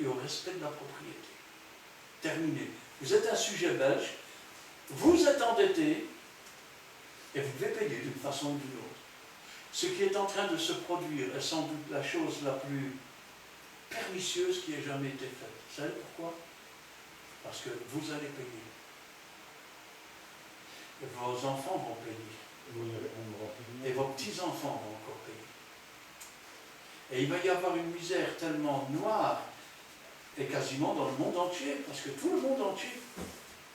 au respect de la propriété. Terminé. Vous êtes un sujet belge, vous êtes endetté, et vous devez payer d'une façon ou d'une autre. Ce qui est en train de se produire est sans doute la chose la plus pernicieuse qui ait jamais été faite. Vous savez pourquoi? Parce que vous allez payer. Et vos enfants vont payer. Et vos petits-enfants vont encore payer. Et il va y avoir une misère tellement noire, et quasiment dans le monde entier, parce que tout le monde entier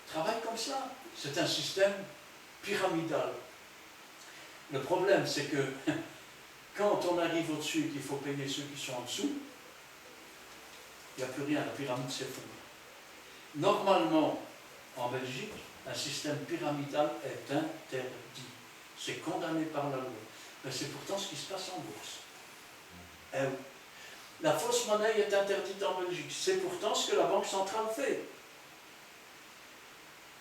travaille comme ça. C'est un système pyramidal. Le problème, c'est que quand on arrive au-dessus et qu'il faut payer ceux qui sont en dessous, il n'y a plus rien, la pyramide s'effondre. Normalement, en Belgique, un système pyramidal est interdit. C'est condamné par la loi. Mais c'est pourtant ce qui se passe en bourse. Eh oui. La fausse monnaie est interdite en Belgique. C'est pourtant ce que la Banque centrale fait.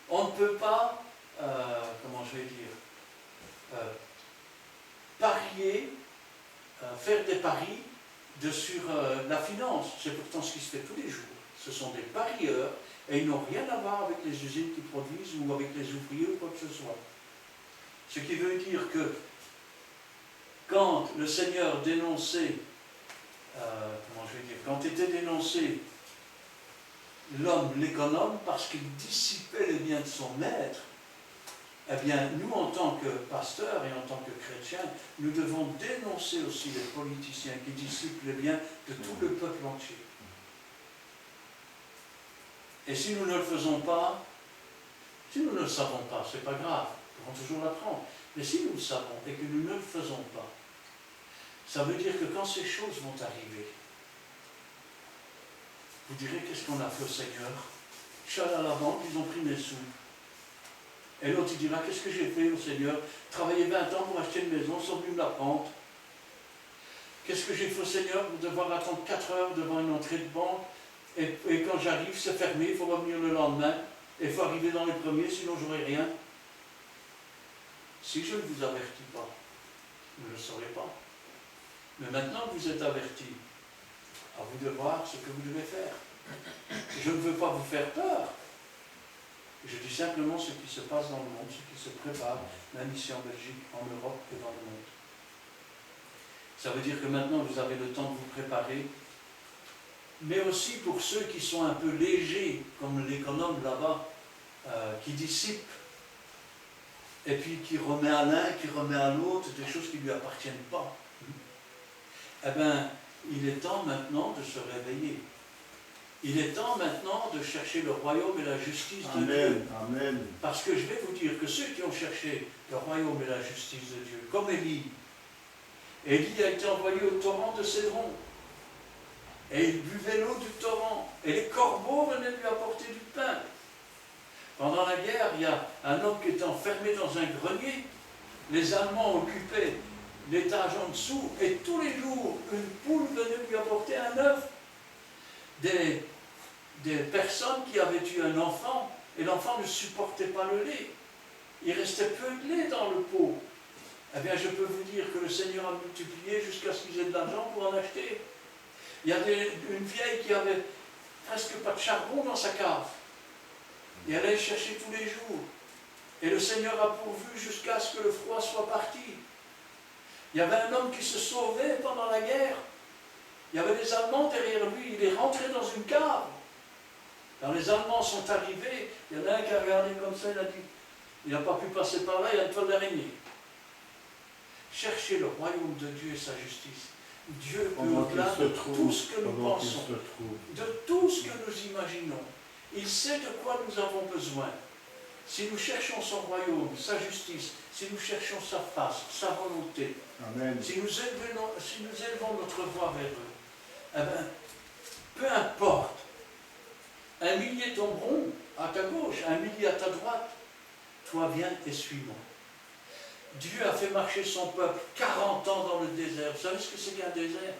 On ne peut pas, comment je vais dire, parier, faire des paris sur la finance. C'est pourtant ce qui se fait tous les jours. Ce sont des parieurs et ils n'ont rien à voir avec les usines qui produisent ou avec les ouvriers ou quoi que ce soit. Ce qui veut dire que quand le Seigneur dénonçait, comment je vais dire, quand était dénoncé l'homme, l'économe, parce qu'il dissipait les biens de son maître, eh bien, nous, en tant que pasteurs et en tant que chrétiens, nous devons dénoncer aussi les politiciens qui dissipent les biens de tout le peuple entier. Et si nous ne le faisons pas, si nous ne le savons pas, c'est pas grave, nous pouvons toujours l'apprendre. Mais si nous le savons et que nous ne le faisons pas, ça veut dire que quand ces choses vont arriver, vous direz, qu'est-ce qu'on a fait au Seigneur? Je suis allé à la banque, ils ont pris mes sous. Et l'autre, il dira, qu'est-ce que j'ai fait au Seigneur? Travailler 20 ans pour acheter une maison, ils sont venus me la prendre. Qu'est-ce que j'ai fait au Seigneur pour devoir attendre 4 heures devant une entrée de banque? Et quand j'arrive, c'est fermé, il faut revenir le lendemain. Et il faut arriver dans les premiers, sinon j'aurai rien. Si je ne vous avertis pas, vous ne le saurez pas. Mais maintenant que vous êtes avertis, à vous de voir ce que vous devez faire. Je ne veux pas vous faire peur. Je dis simplement ce qui se passe dans le monde, ce qui se prépare, même ici en Belgique, en Europe et dans le monde. Ça veut dire que maintenant vous avez le temps de vous préparer, mais aussi pour ceux qui sont un peu légers, comme l'économe là-bas, qui dissipe, et puis qui remet à l'un, qui remet à l'autre, des choses qui ne lui appartiennent pas. Eh bien, il est temps maintenant de se réveiller. Il est temps maintenant de chercher le royaume et la justice de Dieu. Amen. Parce que je vais vous dire que ceux qui ont cherché le royaume et la justice de Dieu, comme Élie a été envoyé au torrent de Cédron. Et il buvait l'eau du torrent. Et les corbeaux venaient lui apporter du pain. Pendant la guerre, il y a un homme qui était enfermé dans un grenier. Les Allemands occupaient l'étage en dessous. Et tous les jours, une poule venait lui apporter un œuf. Des personnes qui avaient eu un enfant, et l'enfant ne supportait pas le lait. Il restait peu de lait dans le pot. Eh bien, je peux vous dire que le Seigneur a multiplié jusqu'à ce qu'ils aient de l'argent pour en acheter. Il y a une vieille qui avait presque pas de charbon dans sa cave. Et elle allait chercher tous les jours. Et le Seigneur a pourvu jusqu'à ce que le froid soit parti. Il y avait un homme qui se sauvait pendant la guerre. Il y avait des Allemands derrière lui. Il est rentré dans une cave. Quand les Allemands sont arrivés, il y en a un qui a regardé comme ça, il a dit, il n'a pas pu passer par là, il y a une toile d'araignée. Cherchez le royaume de Dieu et sa justice. Dieu peut au-delà de tout ce que nous pensons, de tout ce que nous imaginons. Il sait de quoi nous avons besoin. Si nous cherchons son royaume, sa justice, si nous cherchons sa face, sa volonté, Amen. si nous élevons notre voix vers eux, eh bien, peu importe, 1 millier tomberont à ta gauche, 1 millier à ta droite, toi viens et suis-moi. Dieu a fait marcher son peuple 40 ans dans le désert. Vous savez ce que c'est qu'un désert?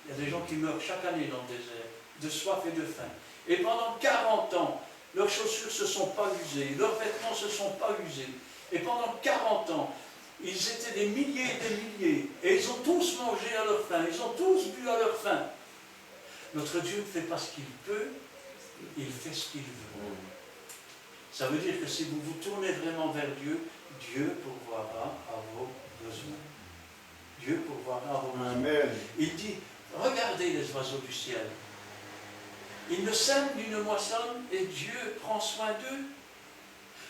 Il y a des gens qui meurent chaque année dans le désert, de soif et de faim. Et pendant 40 ans, leurs chaussures ne se sont pas usées, leurs vêtements ne se sont pas usés. Et pendant 40 ans, ils étaient des milliers et des milliers. Et ils ont tous mangé à leur faim, ils ont tous bu à leur faim. Notre Dieu ne fait pas ce qu'il peut, il fait ce qu'il veut. Ça veut dire que si vous vous tournez vraiment vers Dieu, Dieu pourvoira à vos besoins. Dieu pourvoira à vos besoins. Amen. Il dit, regardez les oiseaux du ciel. Ils ne sèment ni ne moissonnent et Dieu prend soin d'eux.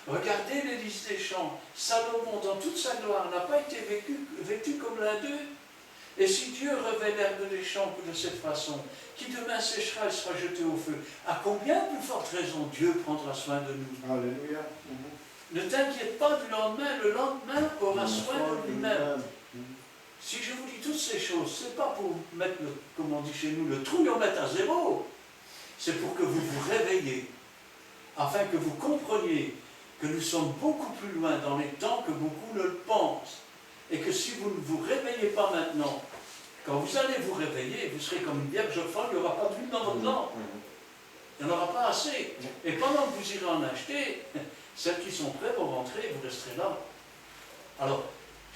Regardez les lys des champs. Salomon, dans toute sa gloire, n'a pas été vêtu comme l'un d'eux. Et si Dieu revêt l'herbe des champs de cette façon, qui demain séchera et sera jeté au feu, à combien plus forte raison Dieu prendra soin de nous? Alléluia. Ne t'inquiète pas du lendemain, le lendemain aura soin de lui-même. Si je vous dis toutes ces choses, ce n'est pas pour mettre, comme on dit chez nous, le trouillomètre à zéro. C'est pour que vous vous réveillez, afin que vous compreniez que nous sommes beaucoup plus loin dans les temps que beaucoup ne le pensent. Et que si vous ne vous réveillez pas maintenant, quand vous allez vous réveiller, vous serez comme une vierge folle, il n'y aura pas d'huile dans votre lampe. Il n'y en aura pas assez. Et pendant que vous irez en acheter, celles qui sont prêtes vont rentrer, vous resterez là. Alors,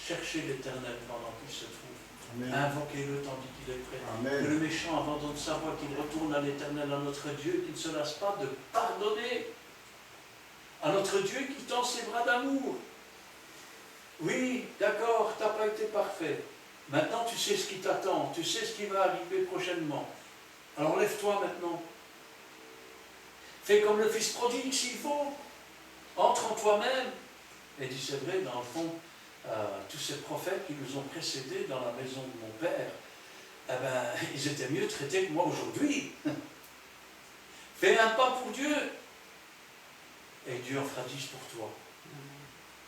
cherchez l'Éternel pendant qu'il se trouve. Invoquez-le tandis qu'il est prêt. Amen. Que le méchant abandonne sa voie, qu'il retourne à l'Éternel, à notre Dieu, qu'il ne se lasse pas de pardonner. À notre Dieu qui tend ses bras d'amour. Oui, d'accord, tu n'as pas été parfait. Maintenant, tu sais ce qui t'attend, tu sais ce qui va arriver prochainement. Alors lève-toi maintenant. Fais comme le fils prodigue s'il faut. Entre en toi-même. Et dis, c'est vrai, dans le fond, tous ces prophètes qui nous ont précédés dans la maison de mon père, eh ben, ils étaient mieux traités que moi aujourd'hui. Fais un pas pour Dieu. Et Dieu en fera 10 pour toi.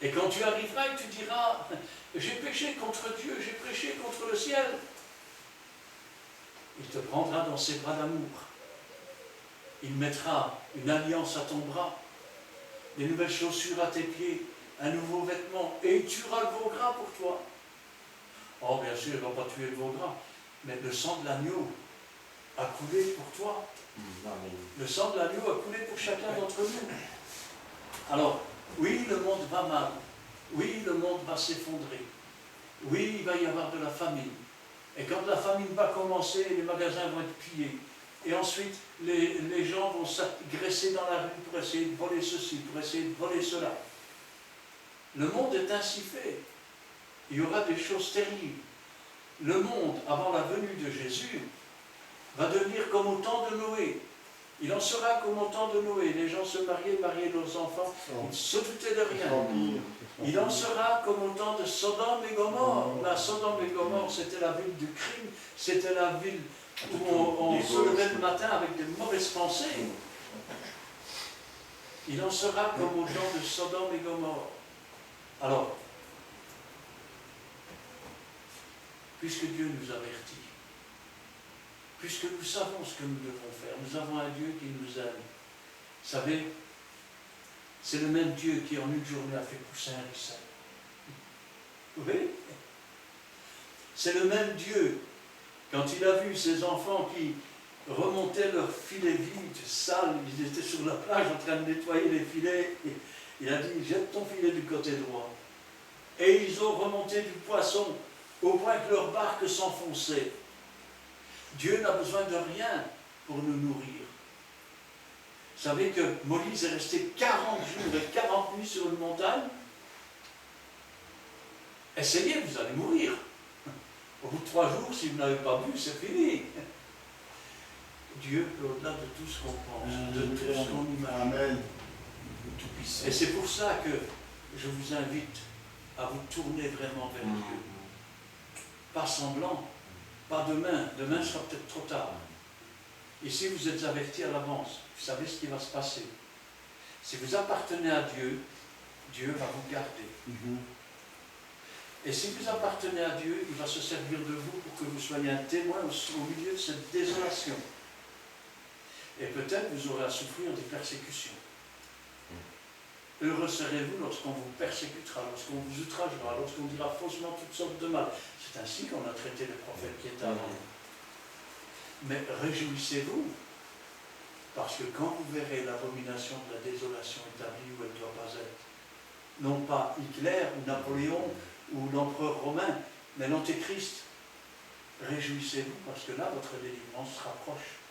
Et quand tu arriveras et tu diras, j'ai péché contre Dieu, j'ai péché contre le ciel, il te prendra dans ses bras d'amour. Il mettra une alliance à ton bras, des nouvelles chaussures à tes pieds, un nouveau vêtement, et il tuera le veau gras pour toi. Oh, bien sûr, il ne va pas tuer le veau gras, mais le sang de l'agneau a coulé pour toi. Le sang de l'agneau a coulé pour chacun d'entre nous. Alors, oui, le monde va mal. Oui, le monde va s'effondrer. Oui, il va y avoir de la famine. Et quand la famine va commencer, les magasins vont être pillés. Et ensuite, les gens vont s'agresser dans la rue pour essayer de voler ceci, pour essayer de voler cela. Le monde est ainsi fait. Il y aura des choses terribles. Le monde, avant la venue de Jésus, va devenir comme au temps de Noé. Il en sera comme au temps de Noé. Les gens se mariaient leurs enfants, ils ne se doutaient de rien. Il en sera comme au temps de Sodome et Gomorre. La Sodome et Gomorre, c'était la ville du crime, c'était la ville où on se levait le matin avec de mauvaises pensées. Il en sera comme au temps de Sodome et Gomorre. Alors, puisque Dieu nous avertit, puisque nous savons ce que nous devons faire, nous avons un Dieu qui nous aime. Vous savez, c'est le même Dieu qui en une journée a fait pousser un ricin. Oui. C'est le même Dieu, quand il a vu ces enfants qui remontaient leurs filets vides, sales, ils étaient sur la plage en train de nettoyer les filets, il a dit, jette ton filet du côté droit. Et ils ont remonté du poisson au point que leur barque s'enfonçait. Dieu n'a besoin de rien pour nous nourrir. Vous savez que Moïse est resté 40 jours et 40 nuits sur une montagne. Essayez, vous allez mourir. Au bout de 3 jours, si vous n'avez pas bu, c'est fini. Dieu peut au-delà de tout ce qu'on pense, de tout ce qu'on imagine. Amen. Et c'est pour ça que je vous invite à vous tourner vraiment vers Dieu. Pas semblant, pas demain. Demain sera peut-être trop tard. Ici, vous êtes avertis à l'avance. Vous savez ce qui va se passer. Si vous appartenez à Dieu, Dieu va vous garder. Et si vous appartenez à Dieu, il va se servir de vous pour que vous soyez un témoin au milieu de cette désolation. Et peut-être vous aurez à souffrir des persécutions. Heureux serez-vous lorsqu'on vous persécutera, lorsqu'on vous outragera, lorsqu'on dira faussement toutes sortes de mal. C'est ainsi qu'on a traité les prophètes qui étaient avant nous. Mais réjouissez-vous, parce que quand vous verrez l'abomination de la désolation établie où elle ne doit pas être, non pas Hitler ou Napoléon ou l'empereur romain, mais l'Antéchrist, réjouissez-vous parce que là, votre délivrance se rapproche.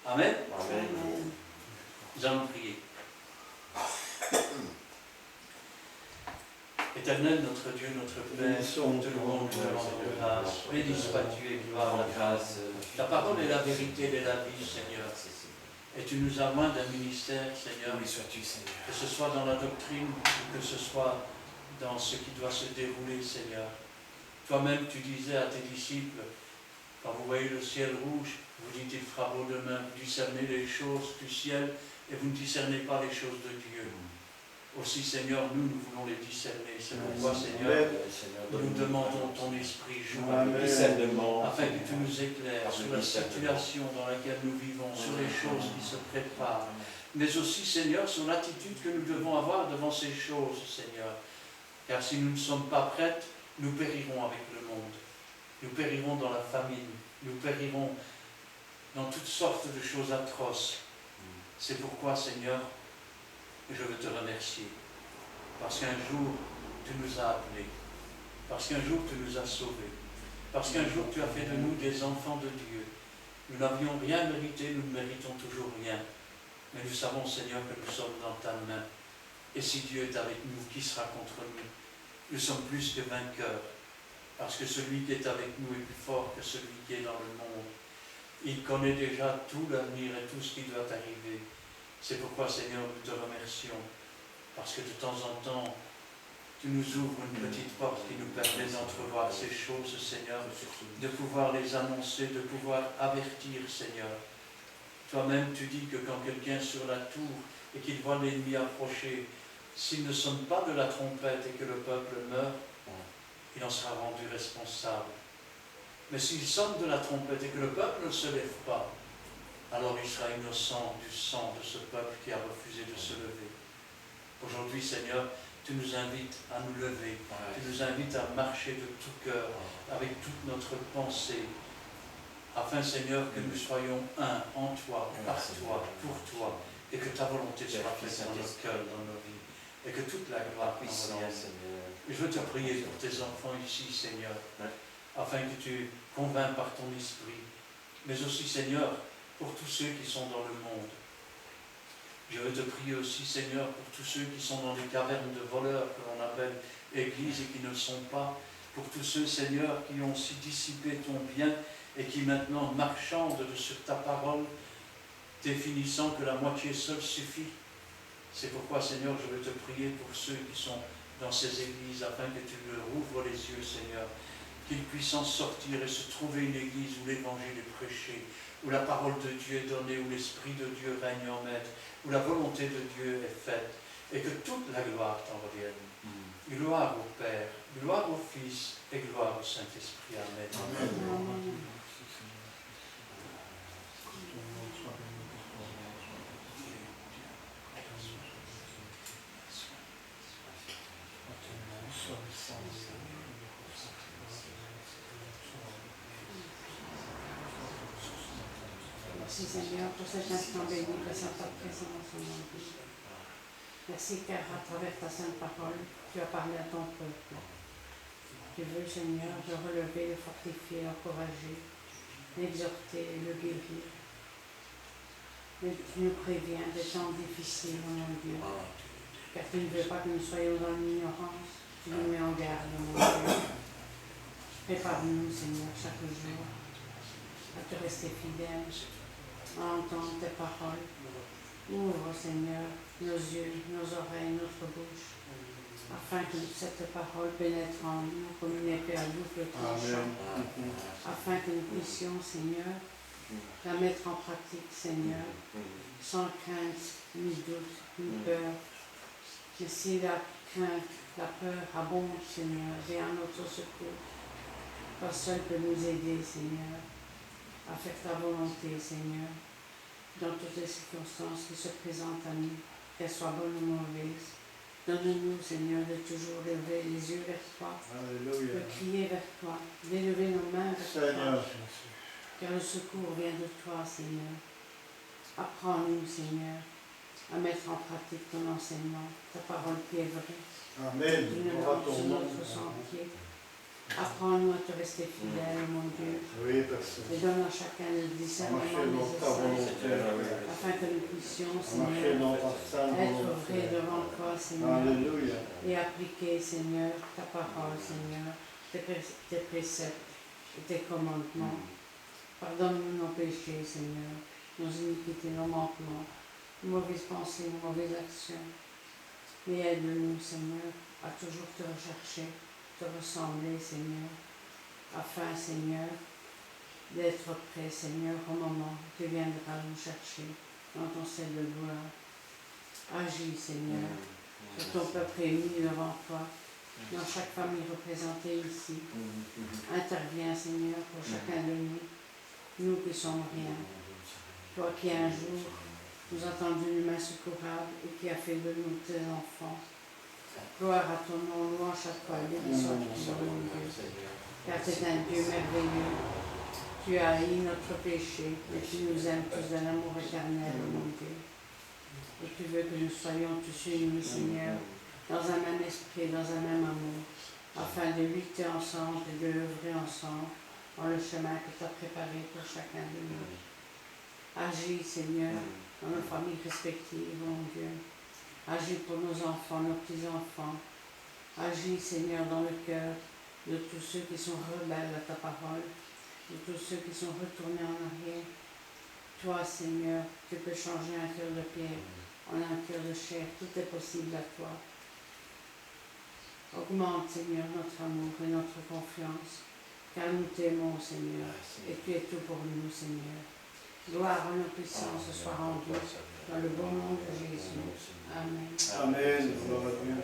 Amen. Amen. Nous allons prier. Éternel, notre Dieu, notre Père, tout le monde nous rend grâce. Béni sois-tu et gloire à grâce. Ta parole est la vérité, elle est la vie, Seigneur. Et tu nous as joints d'un ministère, Seigneur. Oui, sois-tu, Seigneur. Que ce soit dans la doctrine ou que ce soit dans ce qui doit se dérouler, Seigneur. Toi-même, tu disais à tes disciples, quand vous voyez le ciel rouge, vous dites, il fera beau demain, vous discernez les choses du ciel et vous ne discernez pas les choses de Dieu. Aussi, Seigneur, nous voulons les discerner. C'est pourquoi, Seigneur, nous demandons ton esprit joue avec nous, afin que tu nous éclaires sur la situation dans laquelle nous vivons, sur les choses qui se préparent, mais aussi, Seigneur, sur l'attitude que nous devons avoir devant ces choses, Seigneur. Car si nous ne sommes pas prêtes, nous périrons avec le monde. Nous périrons dans la famine. Nous périrons dans toutes sortes de choses atroces. C'est pourquoi, Seigneur, je veux te remercier. Parce qu'un jour, tu nous as appelés. Parce qu'un jour, tu nous as sauvés. Parce qu'un jour, tu as fait de nous des enfants de Dieu. Nous n'avions rien mérité, nous ne méritons toujours rien. Mais nous savons, Seigneur, que nous sommes dans ta main. Et si Dieu est avec nous, qui sera contre nous? Nous sommes plus que vainqueurs. Parce que celui qui est avec nous est plus fort que celui qui est dans le monde. Il connaît déjà tout l'avenir et tout ce qui doit arriver. C'est pourquoi, Seigneur, nous te remercions. Parce que de temps en temps, tu nous ouvres une petite porte qui nous permet d'entrevoir ces choses, Seigneur, de pouvoir les annoncer, de pouvoir avertir, Seigneur. Toi-même, tu dis que quand quelqu'un est sur la tour et qu'il voit l'ennemi approcher, s'il ne sonne pas de la trompette et que le peuple meurt, il en sera rendu responsable. Mais s'il sonne de la trompette et que le peuple ne se lève pas, alors il sera innocent du sang de ce peuple qui a refusé de se lever. Aujourd'hui, Seigneur, tu nous invites à nous lever, tu nous invites à marcher de tout cœur, avec toute notre pensée, afin, Seigneur, que nous soyons un en toi, par toi, pour toi, et que ta volonté soit faite dans nos cœurs, dans nos vies, et que toute la gloire puisse en nous. Je veux te prier pour tes enfants ici, Seigneur, afin que tu convaincs par ton esprit, mais aussi, Seigneur, pour tous ceux qui sont dans le monde. Je veux te prier aussi, Seigneur, pour tous ceux qui sont dans les cavernes de voleurs que l'on appelle Église et qui ne le sont pas, pour tous ceux, Seigneur, qui ont aussi dissipé ton bien et qui maintenant marchandent sur ta parole, définissant que la moitié seule suffit. C'est pourquoi, Seigneur, je veux te prier pour ceux qui sont dans ces églises, afin que tu leur ouvres les yeux, Seigneur, qu'ils puissent en sortir et se trouver une église où l'évangile est prêché, où la parole de Dieu est donnée, où l'Esprit de Dieu règne en maître, où la volonté de Dieu est faite, et que toute la gloire t'en revienne. Gloire au Père, gloire au Fils, et gloire au Saint-Esprit. Amen. Amen. Merci Seigneur pour cet instant béni, présent ta présence au nom de Dieu. Merci car à travers ta sainte parole, tu as parlé à ton peuple. Tu veux, Seigneur, le relever, le fortifier, l'encourager, l'exhorter et le guérir. Mais tu nous préviens des temps difficiles, mon Dieu, car tu ne veux pas que nous soyons dans l'ignorance. Tu nous mets en garde, mon Dieu. Prépare-nous, Seigneur, chaque jour à te rester fidèle, à entendre tes paroles. Ouvre, Seigneur, nos yeux, nos oreilles, notre bouche, afin que cette parole pénètre en nous comme une épée à double tranchant, afin que nous puissions, Seigneur, la mettre en pratique, Seigneur, sans crainte, ni doute, ni peur. Mais si la crainte, la peur abonde, Seigneur, viens à notre secours. Toi seul peut nous aider, Seigneur, à faire ta volonté, Seigneur, dans toutes les circonstances qui se présentent à nous, qu'elles soient bonnes ou mauvaises. Donne-nous, Seigneur, de toujours lever les yeux vers toi, Alléluia. de crier vers toi, d'élever nos mains vers Seigneur. toi, car le secours vient de toi, Seigneur. Apprends-nous, Seigneur, à mettre en pratique ton enseignement, ta parole qui est vraie, Amen. qui nous Gloire à lance ton sur nom. notre sentier. Apprends-nous à te rester fidèles, mon Dieu. Oui, parce Et donne à chacun le discernement nécessaire afin que nous puissions, Seigneur, être vrais devant toi, Seigneur. Alléluia. Et appliquer, Seigneur, ta parole, Seigneur, tes préceptes et tes commandements. Pardonne-nous nos péchés, Seigneur, nos iniquités, nos manquements, nos mauvaises pensées, nos mauvaises actions. Et aide-nous, Seigneur, à toujours te rechercher, te ressembler, Seigneur, afin, Seigneur, d'être prêt, Seigneur, au moment où tu viendras nous chercher dans ton ciel de gloire. Agis, Seigneur, sur ton peuple émis devant toi, dans chaque famille représentée ici. Interviens, Seigneur, pour chacun de nous qui sommes rien. Toi qui un jour nous as tendu une main secourable et qui a fait de nous tes enfants. Gloire à ton nom, louange à toi, béni sois-tu, mon Dieu. Car tu es un Dieu merveilleux. Tu as haï notre péché, mais tu nous aimes tous d'un amour éternel, mon Dieu. Et tu veux que nous soyons tous unis, Seigneur, dans un même esprit, dans un même amour, afin de lutter ensemble et de œuvrer ensemble dans le chemin que tu as préparé pour chacun de nous. Agis, Seigneur, dans nos familles respectives, mon Dieu. Agis pour nos enfants, nos petits-enfants. Agis, Seigneur, dans le cœur de tous ceux qui sont rebelles à ta parole, de tous ceux qui sont retournés en arrière. Toi, Seigneur, tu peux changer un cœur de pierre en un cœur de chair. Tout est possible à toi. Augmente, Seigneur, notre amour et notre confiance, car nous t'aimons, Seigneur, et tu es tout pour nous, Seigneur. Gloire à nos puissances soit rendue dans le bon nom de Jésus. Amen. Amen. Gloire à Dieu.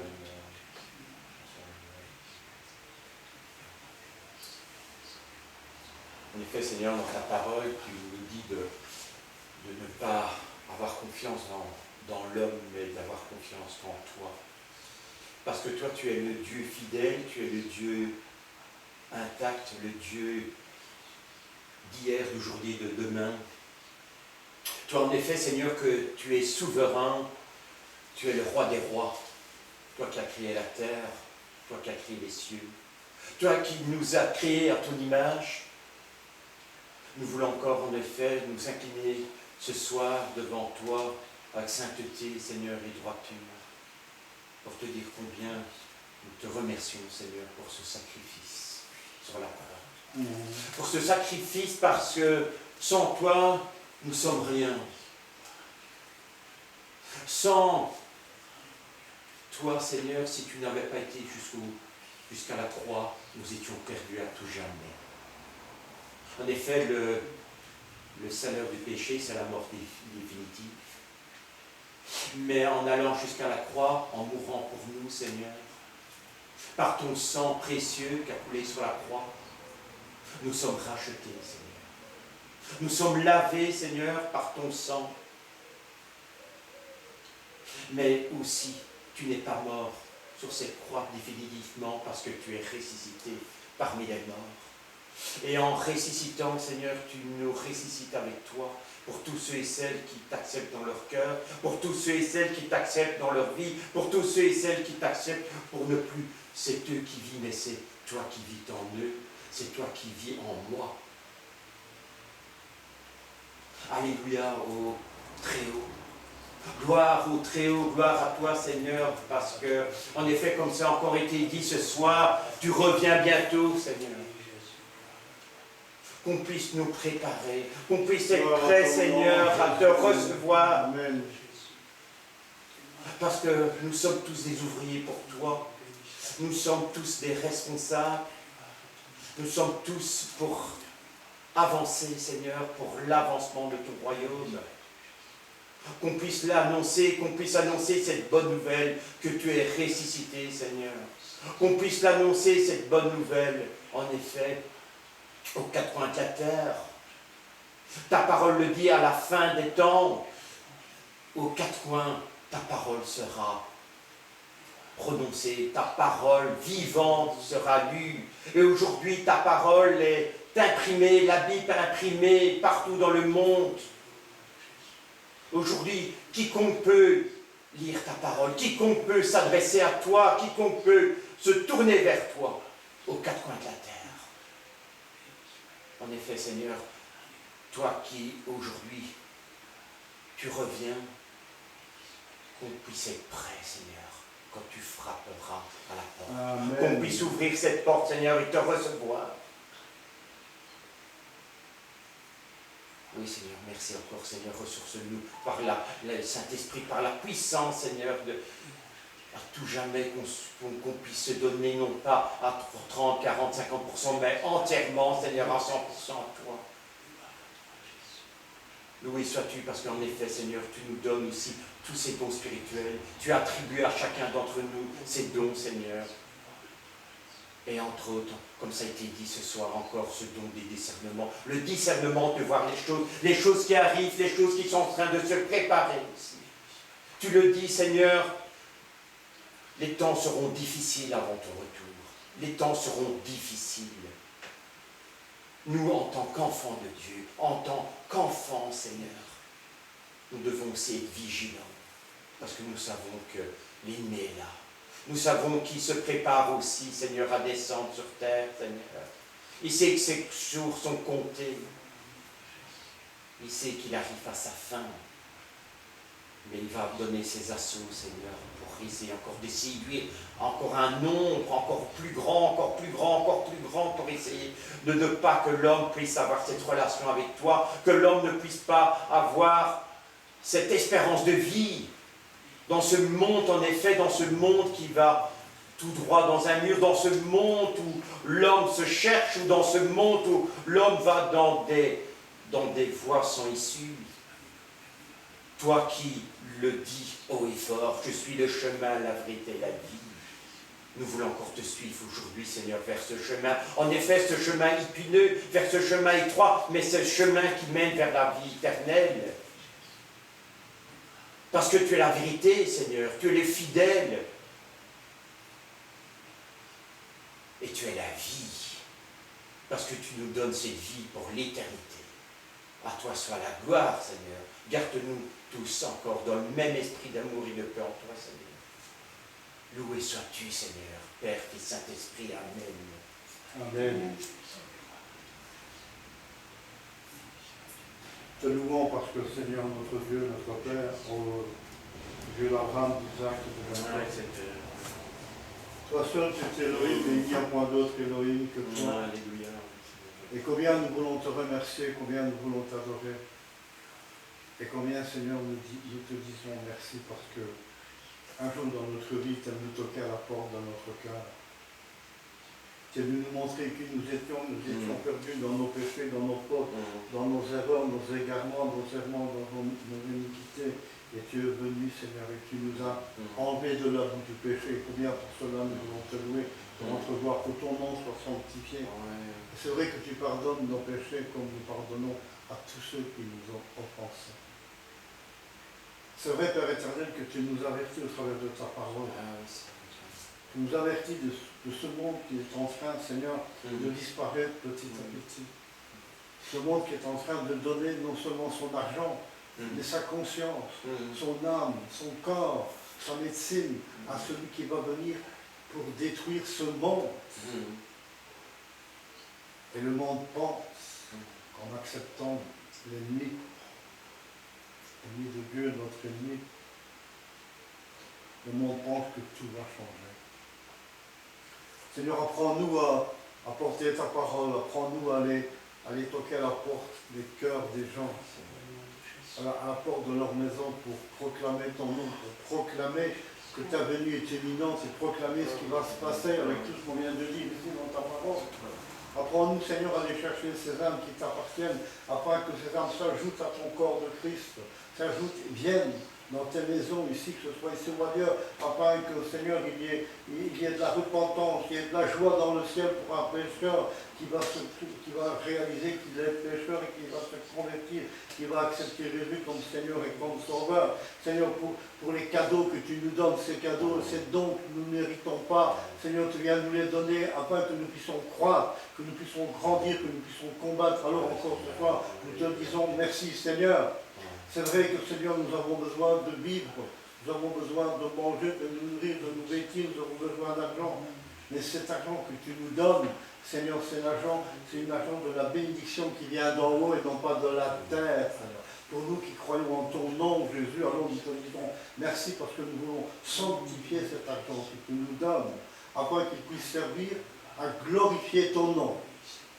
En effet, Seigneur, dans ta parole, tu nous dis de ne pas avoir confiance dans l'homme, mais d'avoir confiance en toi. Parce que toi, tu es le Dieu fidèle, tu es le Dieu intact, le Dieu d'hier, d'aujourd'hui et de demain. Toi, en effet, Seigneur, que tu es souverain, tu es le roi des rois. Toi qui as créé la terre, toi qui as créé les cieux. Toi qui nous as créés à ton image. Nous voulons encore, en effet, nous incliner ce soir devant toi avec sainteté, Seigneur, et droiture, pour te dire combien nous te remercions, Seigneur, pour ce sacrifice sur la parole. Pour ce sacrifice, parce que sans toi, nous ne sommes rien. Sans toi, Seigneur, si tu n'avais pas été jusqu'à la croix, nous étions perdus à tout jamais. En effet, le salaire du péché, c'est la mort définitive. Mais en allant jusqu'à la croix, en mourant pour nous, Seigneur, par ton sang précieux qui a coulé sur la croix, nous sommes rachetés, Seigneur. Nous sommes lavés, Seigneur, par ton sang. Mais aussi, tu n'es pas mort sur cette croix définitivement parce que tu es ressuscité parmi les morts. Et en ressuscitant, Seigneur, tu nous ressuscites avec toi pour tous ceux et celles qui t'acceptent dans leur cœur, pour tous ceux et celles qui t'acceptent dans leur vie, pour tous ceux et celles qui t'acceptent pour ne plus. C'est eux qui vivent, mais c'est toi qui vis en eux, c'est toi qui vis en moi. Alléluia au Très-Haut. Gloire au Très-Haut, gloire à toi, Seigneur, parce que, en effet, comme ça a encore été dit ce soir, tu reviens bientôt, Seigneur. Qu'on puisse nous préparer, qu'on puisse être prêts, Seigneur, à te recevoir. Amen. Parce que nous sommes tous des ouvriers pour toi. Nous sommes tous des responsables. Nous sommes tous pour avancer, Seigneur, pour l'avancement de ton royaume. Qu'on puisse l'annoncer, qu'on puisse annoncer cette bonne nouvelle que tu es ressuscité, Seigneur. Qu'on puisse l'annoncer, cette bonne nouvelle, en effet, aux quatre coins de la terre. Ta parole le dit à la fin des temps. Aux quatre coins, ta parole sera prononcée, ta parole vivante sera lue. Et aujourd'hui, ta parole est imprimée, la Bible est imprimée partout dans le monde. Aujourd'hui, quiconque peut lire ta parole, quiconque peut s'adresser à toi, quiconque peut se tourner vers toi. aux quatre coins de la terre. En effet, Seigneur, toi qui aujourd'hui, tu reviens, qu'on puisse être prêt, Seigneur, quand tu frapperas à la porte. Amen. Qu'on puisse ouvrir cette porte, Seigneur, et te recevoir. Oui, Seigneur, merci encore, Seigneur, ressource-nous par le Saint-Esprit, par la puissance, Seigneur, à tout jamais qu'on puisse se donner, non pas à 30, 40, 50%, mais entièrement, Seigneur, à 100% à toi. Loué sois-tu, parce qu'en effet, Seigneur, tu nous donnes aussi tous ces dons spirituels. Tu attribues à chacun d'entre nous ces dons, Seigneur. Et entre autres, comme ça a été dit ce soir encore, ce don des discernements. Le discernement de voir les choses qui arrivent, les choses qui sont en train de se préparer aussi. Tu le dis, Seigneur, les temps seront difficiles avant ton retour. Les temps seront difficiles. Nous, en tant qu'enfants de Dieu, en tant qu'enfants, Seigneur, nous devons aussi être vigilants. Parce que nous savons que l'ennemi est là. Nous savons qu'il se prépare aussi, Seigneur, à descendre sur terre, Seigneur. Il sait que ses jours sont comptés. Il sait qu'il arrive à sa fin. Mais il va donner ses assauts, Seigneur, pour essayer encore de séduire encore un nombre, encore plus grand, encore plus grand, encore plus grand, pour essayer de ne pas que l'homme puisse avoir cette relation avec toi, que l'homme ne puisse pas avoir cette espérance de vie dans ce monde, en effet, dans ce monde qui va tout droit dans un mur, dans ce monde où l'homme se cherche, ou dans ce monde où l'homme va dans des voies sans issue. Toi qui le dis haut et fort, je suis le chemin, la vérité et la vie. Nous voulons encore te suivre aujourd'hui, Seigneur, vers ce chemin. En effet, ce chemin épineux, vers ce chemin étroit, mais ce chemin qui mène vers la vie éternelle. Parce que tu es la vérité, Seigneur, tu es le fidèle. Et tu es la vie. Parce que tu nous donnes cette vie pour l'éternité. À toi soit la gloire, Seigneur. Garde-nous tous encore dans le même esprit d'amour et de paix en toi, Seigneur. Loué sois-tu, Seigneur, Père, Fils, Saint-Esprit. Amen. Amen. Te louons parce que Seigneur, notre Dieu, notre Père, au Dieu d'Abraham, d'Isaac et de Jacob. Toi seul, tu es Elohim, et il n'y a point d'autre Elohim que toi. Alléluia. Et combien nous voulons te remercier, combien nous voulons t'adorer. Et combien, Seigneur, nous te disons merci parce que un jour dans notre vie, tu es venu toquer à la porte de notre cœur. Tu es venu nous montrer qui nous étions perdus dans nos péchés, dans nos fautes, dans nos erreurs, nos égarements, nos errements, dans nos iniquités. Et tu es venu, Seigneur, et tu nous as enlevés de la boue du péché. Et combien pour cela nous voulons te louer, pour entrevoir que ton nom soit sanctifié. C'est vrai que tu pardonnes nos péchés comme nous pardonnons à tous ceux qui nous ont offensés. C'est vrai, Père éternel, que tu nous avertis au travers de ta parole. Tu nous avertis de ce monde qui est en train, Seigneur, de disparaître petit à petit. Ce monde qui est en train de donner non seulement son argent, mais sa conscience, son âme, son corps, sa médecine à celui qui va venir pour détruire ce monde. Et le monde pense qu'en acceptant l'ennemi de Dieu, notre ennemi, le monde pense que tout va changer. Seigneur, apprends-nous à porter ta parole, apprends-nous à aller toquer à la porte des cœurs des gens, à la porte de leur maison pour proclamer ton nom, pour proclamer que ta venue est imminente et proclamer ce qui va se passer avec tout ce qu'on vient de dire ici dans ta parole. Apprends-nous, Seigneur, à aller chercher ces âmes qui t'appartiennent, afin que ces âmes s'ajoutent à ton corps de Christ, s'ajoutent, viennent dans tes maisons ici, que ce soit ici ou ailleurs, afin que, Seigneur, il y ait de la repentance, qu'il y ait de la joie dans le ciel pour un pécheur qui va réaliser qu'il est pécheur et qui va se convertir, qui va accepter Jésus comme Seigneur et comme Sauveur. Seigneur, pour les cadeaux que tu nous donnes, ces cadeaux, ces dons que nous ne méritons pas, Seigneur, tu viens nous les donner afin que nous puissions croire, que nous puissions grandir, que nous puissions combattre. Alors encore ce soir, nous te disons merci, Seigneur. C'est vrai que, Seigneur, nous avons besoin de vivre, nous avons besoin de manger, de nous nourrir, de nous vêtir, nous avons besoin d'argent. Mais cet argent que tu nous donnes, Seigneur, c'est l'argent de la bénédiction qui vient d'en haut et non pas de la terre, Seigneur. Pour nous qui croyons en ton nom, Jésus, alors nous te disons merci parce que nous voulons sanctifier cet argent que tu nous donnes, afin qu'il puisse servir à glorifier ton nom,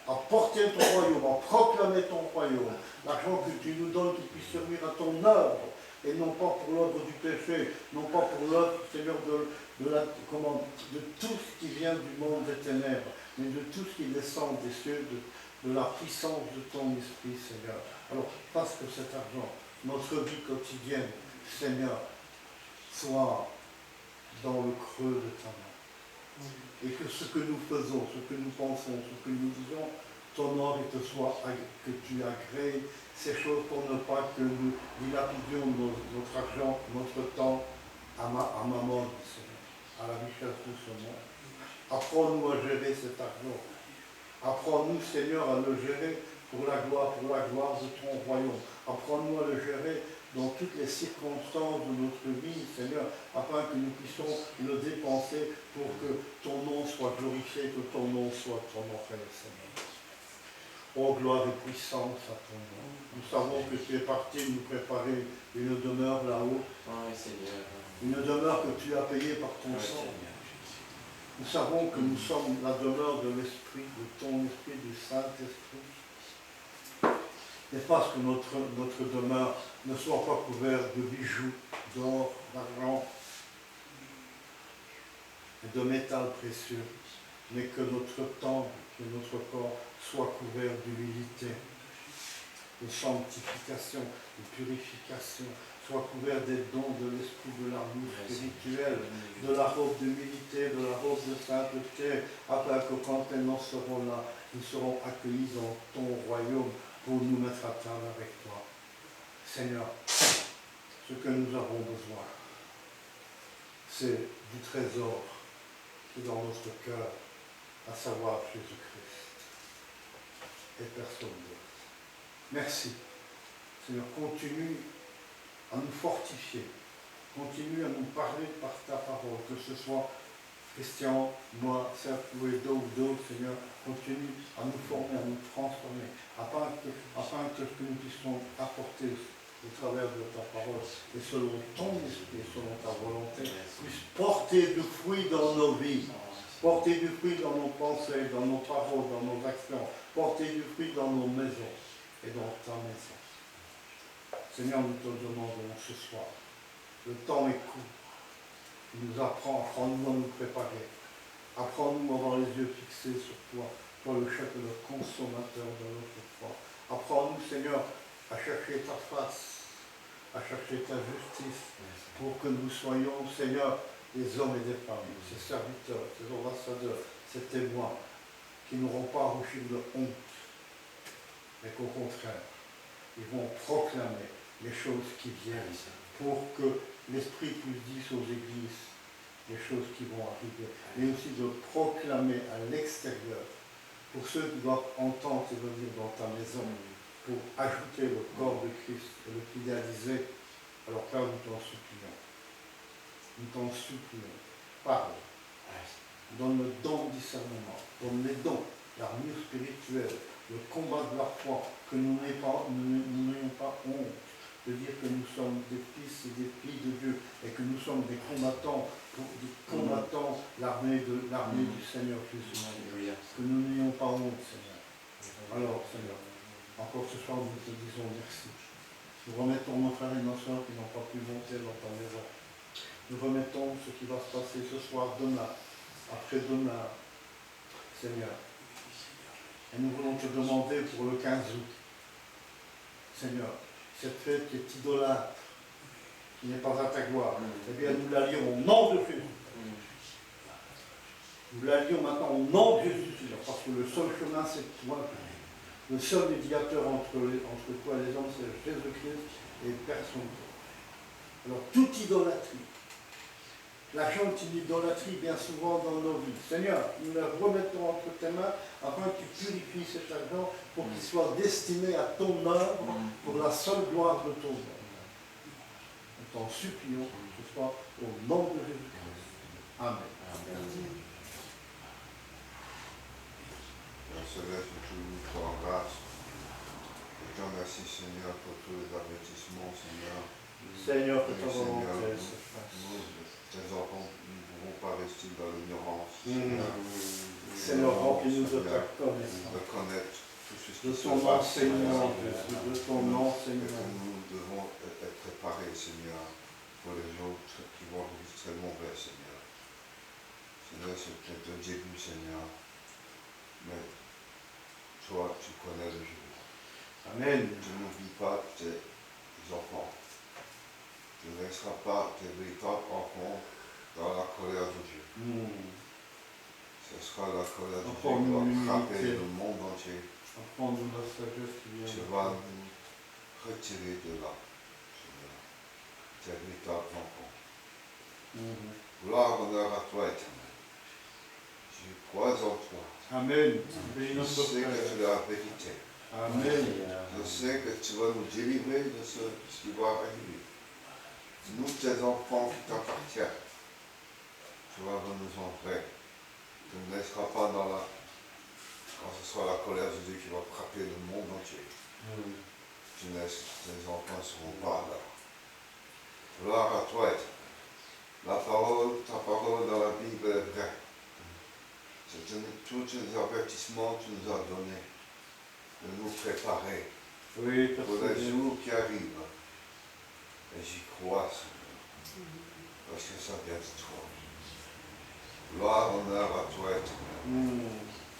à porter ton royaume, à proclamer ton royaume. L'argent que tu nous donnes, qu'il puisse servir à ton œuvre, et non pas pour l'œuvre du péché, non pas pour l'œuvre, Seigneur, de tout ce qui vient du monde des ténèbres, mais de tout ce qui descend des cieux, de la puissance de ton esprit, Seigneur. Alors, parce que cet argent, notre vie quotidienne, Seigneur, soit dans le creux de ta main. Et que ce que nous faisons, ce que nous pensons, ce que nous disons, t'honore et te soit, que tu agrées ces choses pour ne pas que nous dilapidions notre argent, notre temps à mammon, Seigneur, à la richesse de ce monde. Apprends-nous à gérer cet argent. Apprends-nous, Seigneur, à le gérer pour la gloire de ton royaume. Apprends-nous à le gérer dans toutes les circonstances de notre vie, Seigneur, afin que nous puissions le dépenser pour que ton nom soit glorifié, que ton nom soit honoré, Seigneur. Oh, gloire et puissance à ton nom. Nous savons que tu es parti nous préparer une demeure là-haut. Oui, Seigneur. Une demeure que tu as payée par ton sang. Nous savons que nous sommes la demeure de l'Esprit, de ton Esprit, du Saint-Esprit. Et parce que notre demeure ne soit pas couverte de bijoux, d'or, d'argent et de métal précieux, mais que notre temple, que notre corps soit couvert d'humilité, de sanctification, de purification, soit couvert des dons de l'esprit de l'armure spirituelle, de la robe d'humilité, de la robe de sainteté, afin que quand elles en seront là, nous serons accueillis dans ton royaume pour nous mettre à table avec toi. Seigneur, ce que nous avons besoin, c'est du trésor qui est dans notre cœur, à savoir Jésus-Christ et personne d'autre. Merci. Seigneur, continue à nous fortifier, continue à nous parler par ta parole, que ce soit Christian, moi, Serge ou d'autres, Seigneur, continue à nous former, à nous transformer, afin que ce que nous puissions apporter au travers de ta parole et selon ton esprit, selon ta volonté, puisse porter du fruit dans nos vies, porter du fruit dans nos pensées, dans nos paroles, dans nos actions, porter du fruit dans nos maisons et dans ta maison. Seigneur, nous te demandons ce soir, le temps est court, nous apprends-nous à nous préparer, apprends-nous à avoir les yeux fixés sur toi, toi le chef et le consommateur de notre foi. Apprends-nous, Seigneur, à chercher ta face, à chercher ta justice, pour que nous soyons, Seigneur, des hommes et des femmes, ces serviteurs, ces ambassadeurs, ces témoins, qui n'auront pas rougi de honte, mais qu'au contraire, ils vont proclamer les choses qui viennent, pour que l'Esprit puisse dire aux églises les choses qui vont arriver, mais aussi de proclamer à l'extérieur, pour ceux qui doivent entendre et venir dans ta maison, pour ajouter le corps de Christ et le fidéliser. Alors Père, nous t'en supplions. Nous t'en supplions. Parle. Donne le don de discernement. Donne les dons, l'armure spirituelle, le combat de la foi, que nous n'ayons pas honte de dire que nous sommes des fils et des filles de Dieu et que nous sommes des combattants l'armée du Seigneur Jésus. Que nous n'ayons pas honte, Seigneur. Alors, Seigneur, encore ce soir, nous te disons merci. Nous remettons nos frères et nos soeurs qui n'ont pas pu monter dans ta maison. Nous remettons ce qui va se passer ce soir, demain, après-demain, Seigneur. Et nous voulons te demander pour le 15 août, Seigneur, cette fête qui est idolâtre, qui n'est pas à ta gloire, eh bien nous la lions au nom de Jésus. Nous la lions maintenant au nom de Jésus, Seigneur, parce que le seul chemin c'est toi. Le seul médiateur entre toi et les hommes, c'est Jésus-Christ et personne d'autre. Alors toute idolâtrie, l'argent est une idolâtrie bien souvent dans nos vies. Seigneur, nous la remettons entre tes mains afin que tu purifies cet argent pour qu'il soit destiné à ton œuvre pour la seule gloire de ton nom. Nous t'en supplions que ce soit au nom de Jésus-Christ. Amen. Amen. céleste, tout nous te rend grâce. Je te remercie, Seigneur, pour tous les avertissements, Seigneur. Seigneur, que Oui, ta Seigneur, volonté nous, se fasse. tes enfants, nous ne pouvons pas rester dans l'ignorance. Seigneur, remplis-nous de ta Seigneur, connaissance, de connaître tout ce de qui se ton passe, enseignement, Seigneur. Jésus, de ton Et que enseignement. nous devons être préparés, Seigneur, pour les jours qui vont arriver très mauvais, Seigneur. Seigneur, c'est peut-être un début, Seigneur, mais toi, tu connais le jour. Amen. Tu n'oublies pas tes enfants. Tu ne laisseras pas tes véritables enfants dans la colère de Dieu. Ce sera la colère de Dieu qui va frapper le monde entier. Apprends-nous la sagesse qui vient Tu de vas toi. nous retirer de là, Seigneur, tes véritables enfants. Gloire, honneur à toi, éternel. Je crois en toi. Amen. Bénis Je notre sais que frère. tu es la vérité. Amen. Je sais que tu vas nous délivrer de ce qui va arriver. Nous, tes enfants qui t'appartiennent, tu vas nous en vrai. Tu ne laisseras pas dans la... Quand ce sera la colère de Dieu qui va frapper le monde entier. Tu laisses, tes enfants ne seront pas là. Gloire à toi, éternel. Ta parole dans la Bible est vraie. Tous les avertissements que tu nous as donnés de nous préparer Oui, pour les jours qui arrivent. Et j'y crois, Seigneur, parce que ça vient de toi. Gloire, honneur à toi, éternel.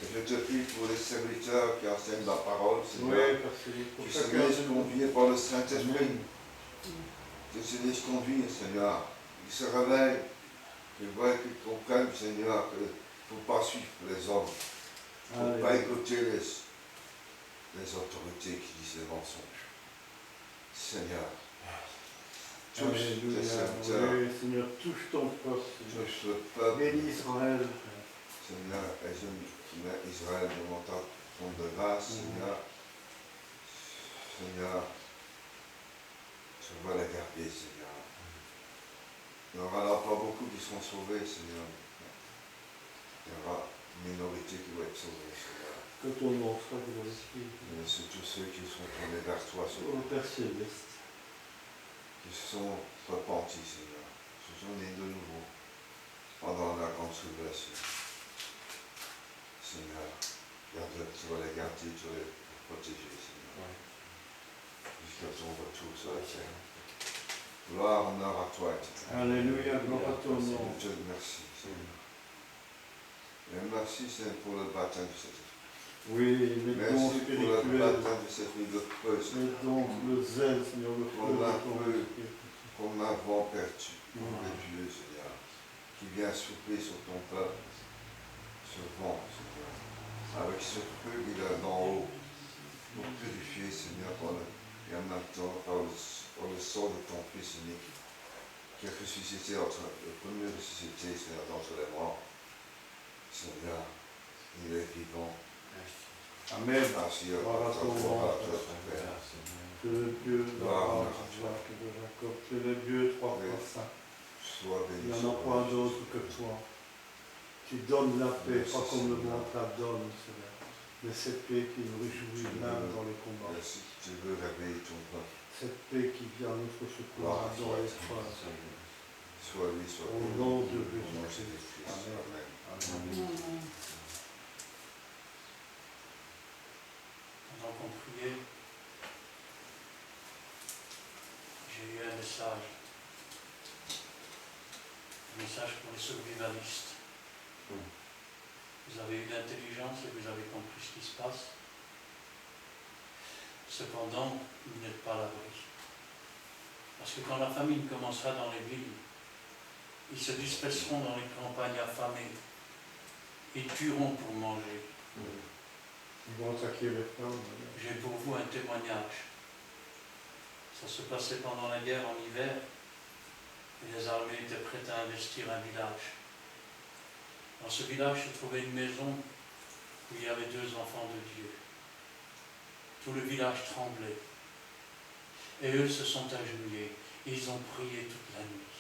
Et je te prie pour les serviteurs qui enseignent la parole, Seigneur, Oui, parce que qui se laissent conduire par le Saint-Esprit, qui se laissent conduire, Seigneur. Ils se réveillent, qu'ils voient, qu'ils comprennent, Seigneur, qu'il ne faut pas suivre les hommes, il ne faut pas écouter les autorités qui disent les mensonges. Seigneur, touche tes serviteurs, oui, Seigneur, touche ton peuple. touche le peuple, Bénis Israël. Seigneur, et je mets Israël devant ta trône de grâce, Seigneur. Seigneur, tu vas les garder, Seigneur. Il n'y aura là pas beaucoup qui seront sauvés, Seigneur. Il y aura une minorité qui va être sauvée, Seigneur. Que ton nom soit glorifié. Mais c'est tous ceux qui sont tournés vers toi, Seigneur, Ô Père Céleste. qui se sont repentis, Seigneur, se sont nés de nouveau pendant la grande tribulation. Seigneur, tu vas les garder, tu vas les protéger, Seigneur. Jusqu'à ton retour sur la terre. Gloire, honneur à toi, éternel. Alléluia, gloire à ton nom. Je te remercie, Seigneur. Et merci, Seigneur, pour le baptême de cette vie. Oui, les dons Merci pour le spirituels, baptême de cette vie de creux, les dons, le zèle, Seigneur, le feu de ton esprit. comme un vent perpétueux, Seigneur, qui vient souffler sur ton peuple, ce vent, Seigneur, avec ce feu qui est d'en haut, pour purifier, Seigneur, et en même temps par le sang de ton Fils unique, qui a ressuscité, le premier ressuscité, Seigneur, d'entre les morts. Seigneur, il est vivant. Amen. Merci à Gloire à ton nom, toi, Père. Père. Tu es le Dieu Gloire d'Abraham, à d'Isaac et de Jacob. Tu es le Dieu trois fois saint. Sois Il béni. n'y en a point d'autre que toi. Tu donnes la paix, pas comme le monde la donne, Seigneur. Mais cette paix qui nous réjouit l'âme dans les combats. Merci, tu veux réveiller ton peuple. Cette paix qui vient à notre secours dans l'épreuve. Sois lui, sois Au béni. nom de Au nom de Jésus-Christ. Jésus-Christ. Amen. Amen. Pendant qu'on priait, j'ai eu un message pour les survivalistes. Vous avez eu l'intelligence et vous avez compris ce qui se passe. Cependant, vous n'êtes pas à l'abri. Parce que quand la famine commencera dans les villes, ils se disperseront dans les campagnes affamées. Ils tueront pour manger. Ils vont attaquer les femmes. J'ai pour vous un témoignage. Ça se passait pendant la guerre en hiver et les armées étaient prêtes à investir un village. Dans ce village se trouvait une maison où il y avait 2 enfants de Dieu. Tout le village tremblait. Et eux se sont agenouillés. Et ils ont prié toute la nuit.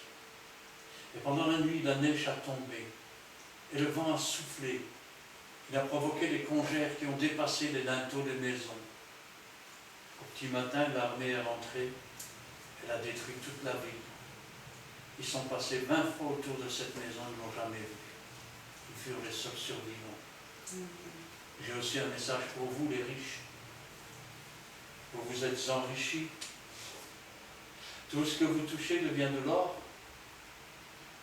Et pendant la nuit, la neige a tombé. Et le vent a soufflé. Il a provoqué des congères qui ont dépassé les linteaux des maisons. Au petit matin, l'armée est rentrée. Elle a détruit toute la ville. Ils sont passés 20 fois autour de cette maison, ils ne l'ont jamais vue. Ils furent les seuls survivants. J'ai aussi un message pour vous, les riches. Vous vous êtes enrichis. Tout ce que vous touchez devient de l'or,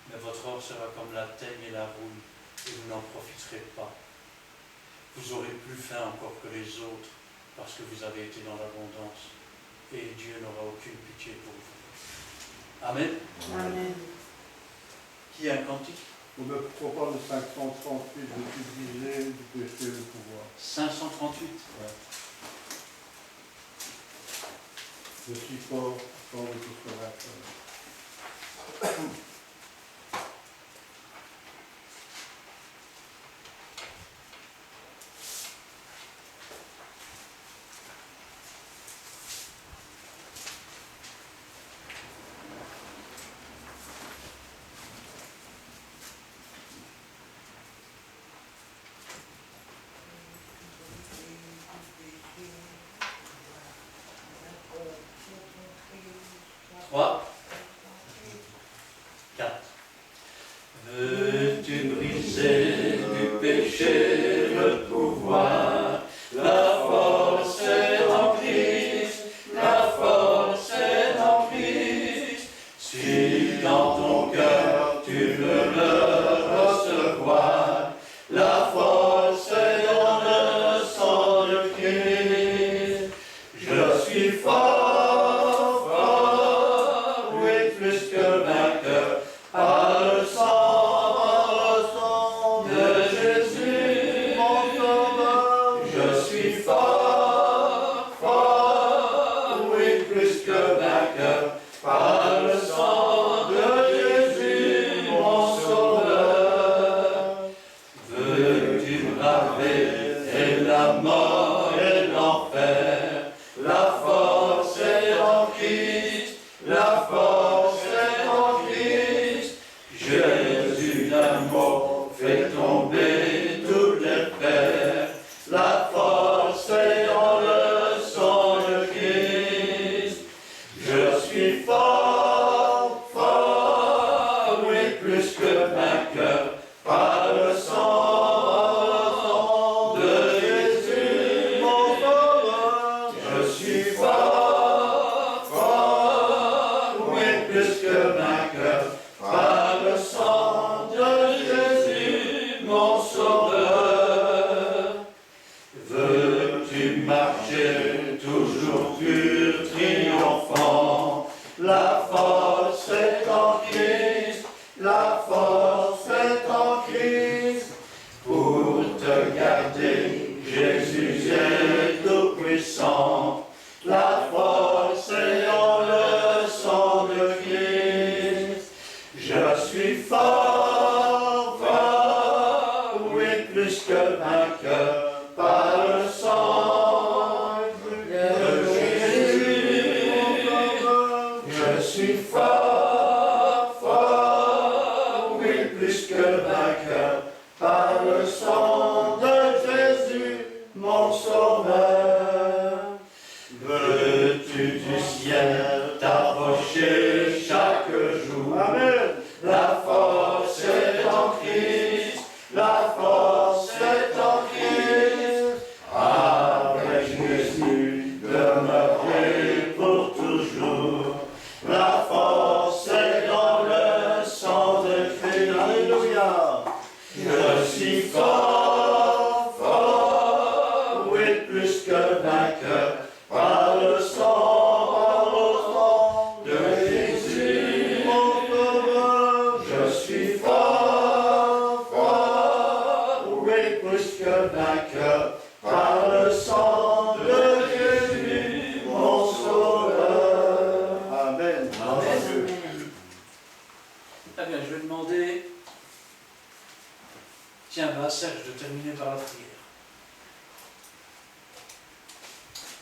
mais votre or sera comme la teigne et la rouille, et vous n'en profiterez pas. Vous aurez plus faim encore que les autres, parce que vous avez été dans l'abondance, et Dieu n'aura aucune pitié pour vous. Amen. Amen. Qui a un cantique? On ne prend pas le 538, je suis brisé du péché le pouvoir. 538. Ouais. Je suis fort, fort de tout ce qu'on a fait. Trois, quatre. Veux-tu briser du péché le pouvoir? La force est en Christ, la force est en Christ. Si dans ton cœur tu veux le recevoir, la force est dans le sang de Christ. Je suis fort.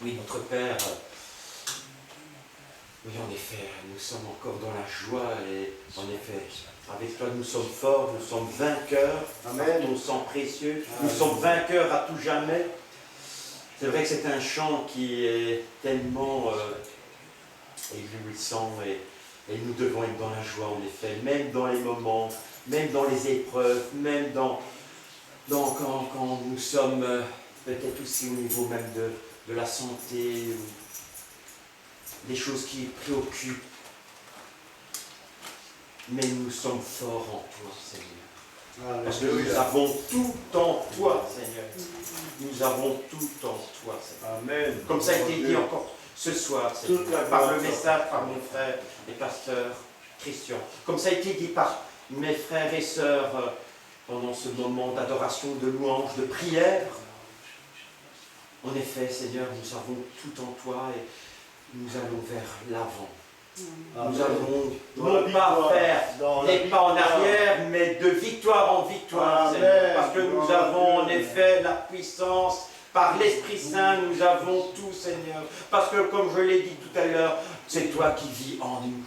Oui, notre Père, Oui, en effet, nous sommes encore dans la joie et en effet, avec toi nous sommes forts, nous sommes vainqueurs. Amen. Ton sang précieux, nous sommes vainqueurs à tout jamais. C'est vrai que c'est un chant qui est tellement éblouissant et nous devons être dans la joie en effet, même dans les moments, même dans les épreuves, même quand nous sommes peut-être aussi au niveau même de la santé, ou des choses qui préoccupent. Mais nous sommes forts en toi, Seigneur. Parce que nous avons tout en toi, Seigneur. Nous avons tout en toi, Seigneur. Amen. Comme ça a été dit encore ce soir, Seigneur, par le message, par mon frère et pasteur Christian. Comme ça a été dit par mes frères et sœurs pendant ce moment d'adoration, de louange, de prière. En effet, Seigneur, nous avons tout en toi et nous allons vers l'avant. Nous allons non pas faire des pas en arrière, mais de victoire en victoire, Seigneur, parce que nous avons en effet la puissance, par l'Esprit Saint, nous avons tout, Seigneur, parce que comme je l'ai dit tout à l'heure, c'est toi qui vis en nous.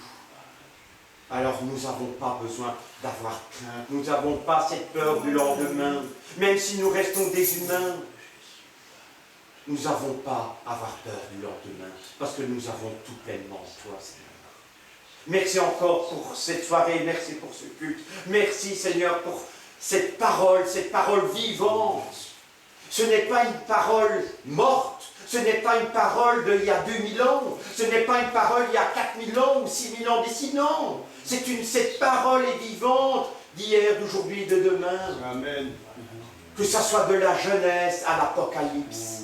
Alors nous n'avons pas besoin d'avoir crainte, nous n'avons pas cette peur du lendemain, même si nous restons des humains. Nous n'avons pas à avoir peur du lendemain, parce que nous avons tout pleinement en toi, Seigneur. Merci encore pour cette soirée, merci pour ce culte. Merci, Seigneur, pour cette parole vivante. Ce n'est pas une parole morte, ce n'est pas une parole d'il y a 2000 ans, ce n'est pas une parole il y a 4000 ans ou 6000 ans d'ici, non. Cette parole est vivante d'hier, d'aujourd'hui, de demain. Amen. Que ce soit de la jeunesse à l'Apocalypse.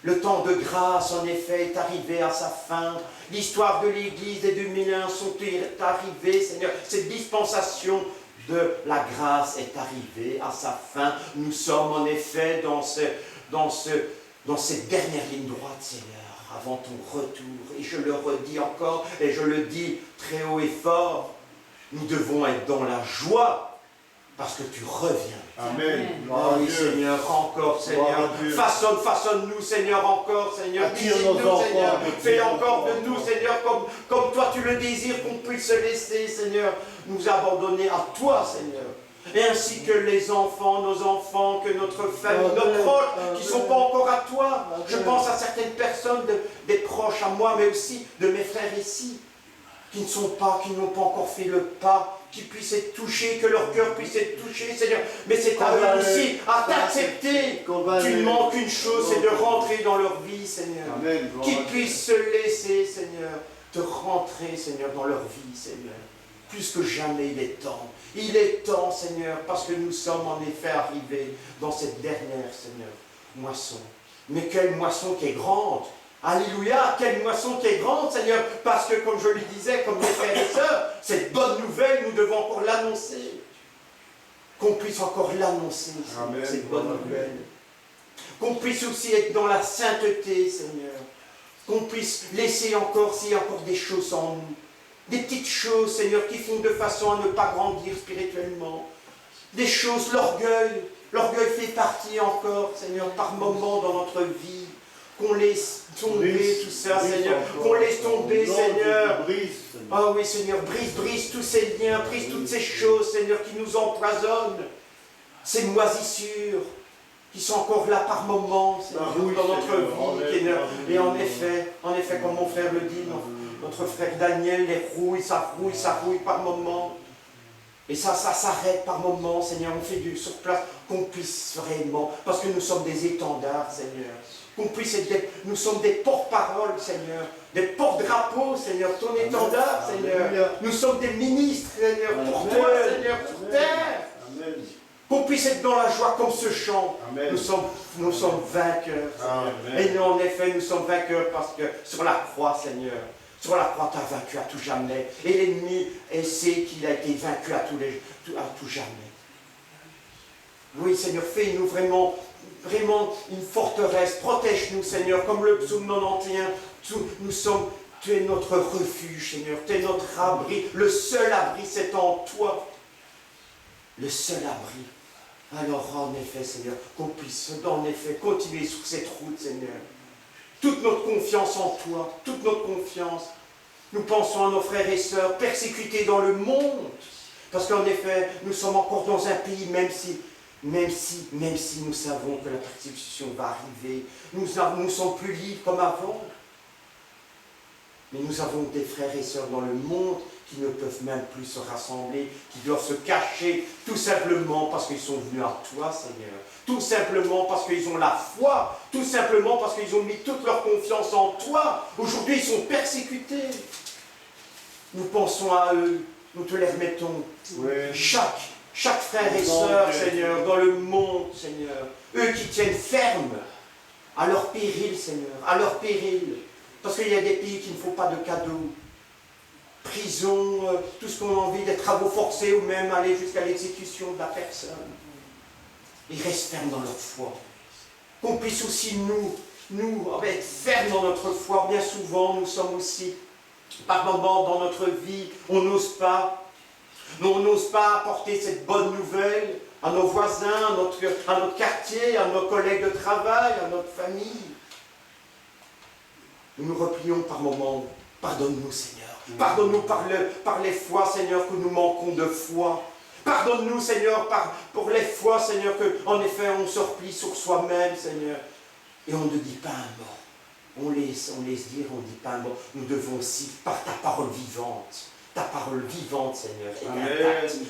Le temps de grâce, en effet, est arrivé à sa fin. L'histoire de l'Église des 2001 sont arrivées, Seigneur. Cette dispensation de la grâce est arrivée à sa fin. Nous sommes en effet dans cette dernière ligne droite, Seigneur, avant ton retour. Et je le redis encore, et je le dis très haut et fort, nous devons être dans la joie, parce que tu reviens. Amen. Oh oui, Seigneur, encore, Seigneur. Façonne-nous, Seigneur, encore, Seigneur. Attire-nous, Seigneur. enfants. Fais encore de nous, Seigneur, comme toi tu le désires, qu'on puisse se laisser, Seigneur, nous abandonner à toi, Seigneur. Et ainsi que les enfants, nos enfants, que notre famille, nos proches, qui ne sont pas encore à toi. Je pense à certaines personnes, des proches à moi, mais aussi de mes frères ici, qui n'ont pas encore fait le pas, qui puissent être touchés, que leur cœur puisse être touché, Seigneur. Mais c'est à eux aussi à t'accepter. Tu ne manques une chose, c'est de rentrer dans leur vie, Seigneur. Amen. Qu'ils puissent se laisser, Seigneur, te rentrer, Seigneur, dans leur vie, Seigneur. Plus que jamais, il est temps. Il est temps, Seigneur, parce que nous sommes en effet arrivés dans cette dernière, Seigneur, moisson. Mais quelle moisson qui est grande! Alléluia, quelle moisson qui est grande, Seigneur, parce que, comme je le disais, comme mes frères et sœurs, cette bonne nouvelle, nous devons encore l'annoncer. Qu'on puisse encore l'annoncer, cette bonne nouvelle. Qu'on puisse aussi être dans la sainteté, Seigneur. Qu'on puisse laisser encore, s'il y a encore des choses en nous, des petites choses, Seigneur, qui font de façon à ne pas grandir spirituellement. Des choses, l'orgueil. L'orgueil fait partie encore, Seigneur, par moments dans notre vie. Qu'on laisse tomber tout ça, Seigneur. Qu'on laisse tomber, Seigneur. Ah oui, Seigneur, brise tous ces liens, brise toutes ces choses, Seigneur, qui nous empoisonnent. Ces moisissures qui sont encore là par moments, Seigneur, dans notre vie. Et en effet, comme mon frère le dit, notre frère Daniel, ça rouille par moments. Et ça s'arrête par moments, Seigneur. On fait du sur place, qu'on puisse vraiment, parce que nous sommes des étendards, Seigneur. Qu'on puisse être nous sommes des porte-paroles, Seigneur, des porte-drapeaux, Seigneur, ton étendard, Seigneur. Nous sommes des ministres, Seigneur, pour toi, Seigneur, sur terre. Amen. Qu'on puisse être dans la joie comme ce chant. Amen. Nous sommes vainqueurs, Seigneur. Et nous, en effet, nous sommes vainqueurs parce que sur la croix, Seigneur, sur la croix, tu as vaincu à tout jamais. Et l'ennemi sait qu'il a été vaincu à tout jamais. Oui, Seigneur, fais-nous vraiment une forteresse. Protège-nous, Seigneur, comme le psaume 91. Tu es notre refuge, Seigneur. Tu es notre abri. Le seul abri, c'est en toi. Le seul abri. Alors, en effet, Seigneur, qu'on puisse, en effet, continuer sur cette route, Seigneur. Toute notre confiance en toi, toute notre confiance. Nous pensons à nos frères et sœurs persécutés dans le monde. Parce qu'en effet, nous sommes encore dans un pays, même si nous savons que la persécution va arriver, nous ne sommes plus libres comme avant. Mais nous avons des frères et sœurs dans le monde qui ne peuvent même plus se rassembler, qui doivent se cacher, tout simplement parce qu'ils sont venus à toi, Seigneur. Tout simplement parce qu'ils ont la foi, tout simplement parce qu'ils ont mis toute leur confiance en toi. Aujourd'hui, ils sont persécutés. Nous pensons à eux, nous te les remettons. Oui. Chaque frère et sœur, Seigneur, dans le monde, Seigneur, eux qui tiennent ferme à leur péril, Seigneur, à leur péril. Parce qu'il y a des pays qui ne font pas de cadeaux. Prison, tout ce qu'on a envie, des travaux forcés ou même aller jusqu'à l'exécution de la personne. Ils restent fermes dans leur foi. Qu'on puisse aussi nous être fermes dans notre foi. Bien souvent, nous sommes aussi, par moments dans notre vie, on n'ose pas. On n'ose pas apporter cette bonne nouvelle à nos voisins, à notre quartier, à nos collègues de travail, à notre famille. Nous nous replions par moments. Pardonne-nous, Seigneur. Pardonne-nous par les fois, Seigneur, que nous manquons de foi. Pardonne-nous, Seigneur, pour les fois, Seigneur, qu'en effet, on se replie sur soi-même, Seigneur. Et on ne dit pas un mot. On laisse dire, on ne dit pas un mot. Nous devons aussi, par ta parole vivante, Seigneur,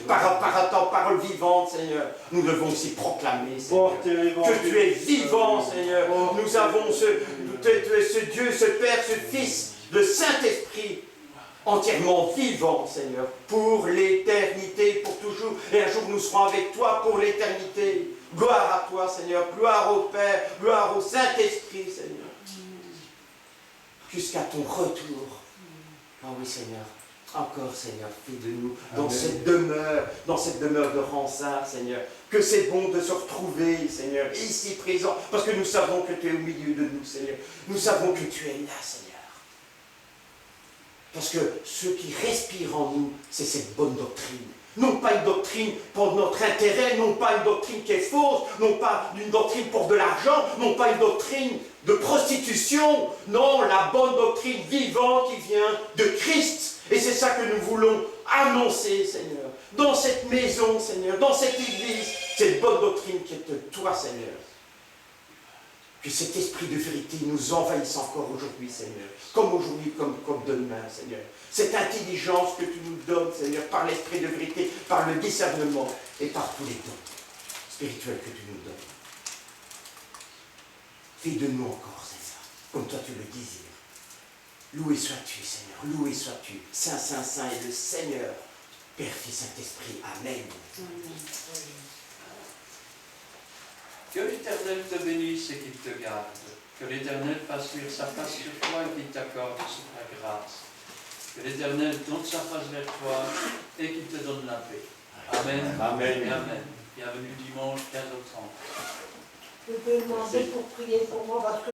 par ta parole vivante, Seigneur, nous devons aussi proclamer, Seigneur, que tu es vivant, Seigneur. Nous avons tu es ce Dieu, ce Père, ce Fils, le Saint-Esprit, entièrement vivant, Seigneur, pour l'éternité, pour toujours. Et un jour, nous serons avec toi pour l'éternité. Gloire à toi, Seigneur. Gloire au Père, gloire au Saint-Esprit, Seigneur. Jusqu'à ton retour. Ah oui, Seigneur. Encore, Seigneur, fais de nous dans cette demeure de Ransard, Seigneur. Que c'est bon de se retrouver, Seigneur, ici présent, parce que nous savons que tu es au milieu de nous, Seigneur. Nous savons que tu es là, Seigneur. Parce que ce qui respire en nous, c'est cette bonne doctrine. Non pas une doctrine pour notre intérêt, non pas une doctrine qui est fausse, non pas une doctrine pour de l'argent, non pas une doctrine de prostitution. Non, la bonne doctrine vivante qui vient de Christ. Et c'est ça que nous voulons annoncer, Seigneur. Dans cette maison, Seigneur, dans cette église, cette bonne doctrine qui est de toi, Seigneur. Que cet esprit de vérité nous envahisse encore aujourd'hui, Seigneur. Comme aujourd'hui, comme demain, Seigneur. Cette intelligence que tu nous donnes, Seigneur, par l'esprit de vérité, par le discernement et par tous les dons spirituels que tu nous donnes. Fais de nous encore, Seigneur, comme toi tu le désires. Loué sois-tu, Seigneur, loué sois-tu. Saint, Saint, Saint est le Seigneur, Père, Fils, Saint-Esprit. Amen. Que l'Éternel te bénisse et qu'il te garde. Que l'Éternel fasse luire sa face sur toi et qu'il t'accorde sa grâce. Que l'Éternel tourne sa face vers toi et qu'il te donne la paix. Amen. Amen. Et amen. Bienvenue dimanche 15h30. Je peux demander pour prier pour moi parce que